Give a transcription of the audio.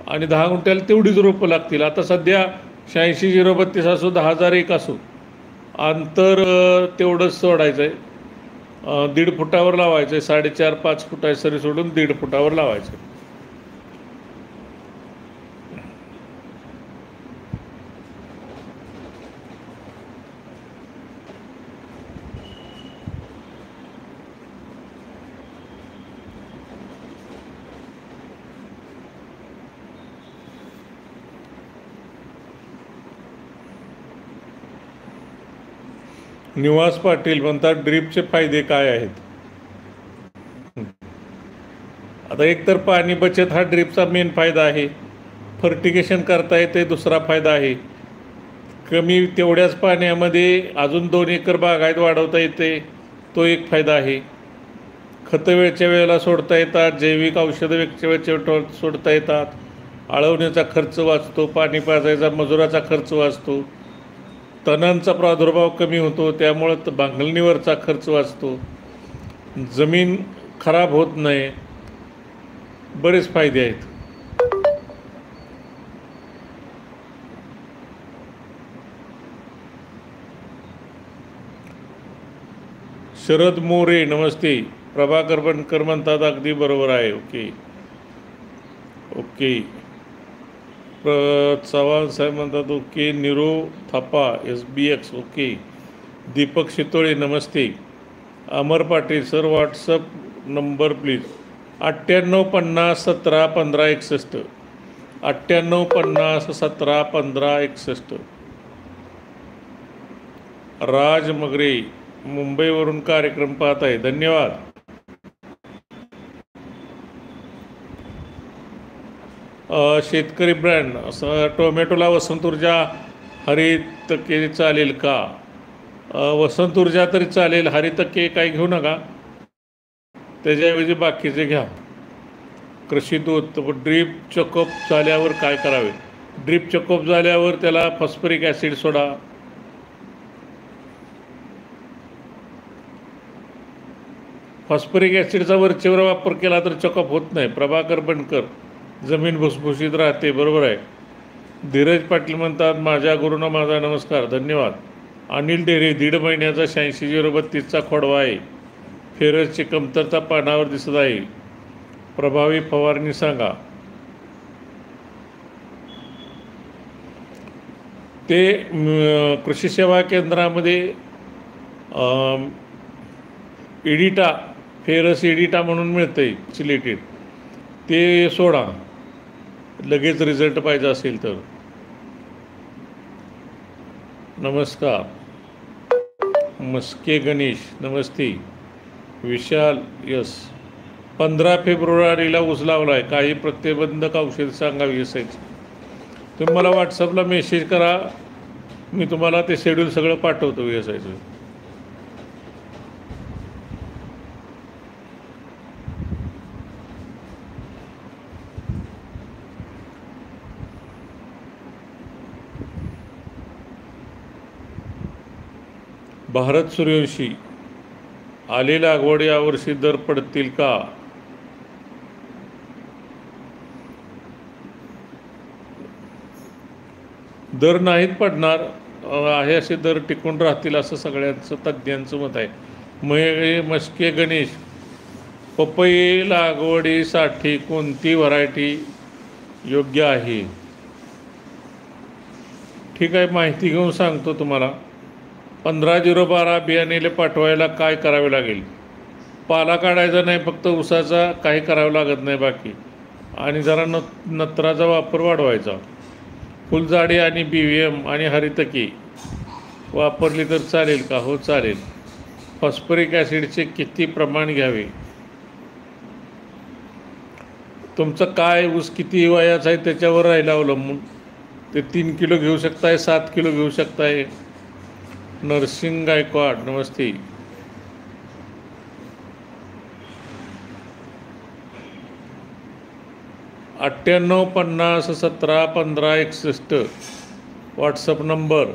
आणि 10 गुंठ्याला तेवढीच रोपं लागतील. आता सध्या 86-032 असो 10,001 असो अंतर तेवढंच सोडायचं आहे. 1.5 फुटावर लावायचं आहे. 4.5-5 फुट आहे सरी सोडून 1.5 फुटावर लावायचं आहे. निवास पाटील म्हणतात ड्रीपचे फायदे काय आहेत? आता एकतर पाणी बचत हा ड्रीपचा मेन फायदा आहे. फर्टिगेशन करता येते दुसरा फायदा आहे. कमी तेवढ्याच पाण्यामध्ये अजून 2 एकर बागायत वाढवता येते, तो एक फायदा आहे. खतं वेळच्या वेळेला सोडता येतात, जैविक औषधं वेळच्या वेळेला सोडता येतात, आळवण्याचा खर्च वाचतो, पाणी पाजायचा मजुराचा खर्च वाचतो, तणांचा प्रादुर्भाव कमी होतो, त्यामुळं बांधणीवरचा खर्च वाचतो, जमीन खराब होत नाही, बरेच फायदे आहेत. शरद मोरे नमस्ते. प्रभाकर बनकर म्हणतात अगदी बरोबर आहे. ओके. चव्हाण साहेब म्हणतात ओके. निरो थापा SBX okay. Deepak Shitole Namaste. Amar Patil sir WhatsApp number please. 9850171561. 9850171561. राज मगरे मुंबईवरून कार्यक्रम पाहत आहे, धन्यवाद. शेतकरी ब्रँड टोमॅटोला वसंत ऊर्जा हरितके चालेल का? वसंत ऊर्जा तरी चालेल, हरितके काही घेऊ नका, त्याच्याऐवजी बाकीचे घ्या. कृषी दूत ड्रीप चेकअप झाल्यावर काय करावे? ड्रीप चेकअप झाल्यावर त्याला फॉस्फरिक ॲसिड सोडा. फॉस्फरिक ॲसिडचा वरचेवर वापर केला तर चेकअप होत नाही. प्रभाकर बनकर जमीन भुसभुशीत राहते, बरोबर आहे. धीरज पाटील म्हणतात माझ्या गुरुंना माझा नमस्कार, धन्यवाद. अनिल डेरे 1.5 महिन्याचा 86-032चा खोडवा आहे, फेरसची कमतरता पानावर दिसत आहे, प्रभावी फवारणी सांगा. ते कृषी सेवा केंद्रामध्ये एडिटा फेरस एडिटा म्हणून मिळतं चिलेटेड, ते सोडा लगेच रिझल्ट पाहिजे असेल तर. नमस्कार. मस्के गणेश नमस्ते. विशाल यस 15 फेब्रुवारीला ऊस लावला आहे, काही प्रतिबंधक औषध सांगावी असायची. तुम्ही मला व्हॉट्सअपला मेसेज करा, मी तुम्हाला ते शेड्यूल सगळं पाठवतो असायचं. भारत सूर्यवंशी आले लागवड यावर्षी दर पडतील का? दर नाहीत पडणार, आहे असे दर टिकून राहतील असं सगळ्यांचं तज्ज्ञांचं मत आहे. मस्के गणेश पपई लागवडीसाठी कोणती व्हरायटी योग्य आहे? ठीक आहे, माहिती घेऊन सांगतो तुम्हाला. 15-012 बियाणेले पाठवायला काय करावे लागेल? पाला काढायचा नाही, फक्त ऊसाचा, काही करावं लागत नाही बाकी. आणि जरा नत्राचा वापर वाढवायचा. फुलझाडे आणि BVM आणि हरितकी वापरली तर चालेल का? हो चालेल. फॉस्फरिक ॲसिडचे किती प्रमाण घ्यावे? तुमचं काय ऊस किती वयाचा आहे त्याच्यावर राहिला अवलंबून. ते 3 किलो घेऊ शकताय, 7 किलो घेऊ शकताय. नरसिंग गायकवाड नमस्ते. $9850171561 व्हॉट्सअप नंबर.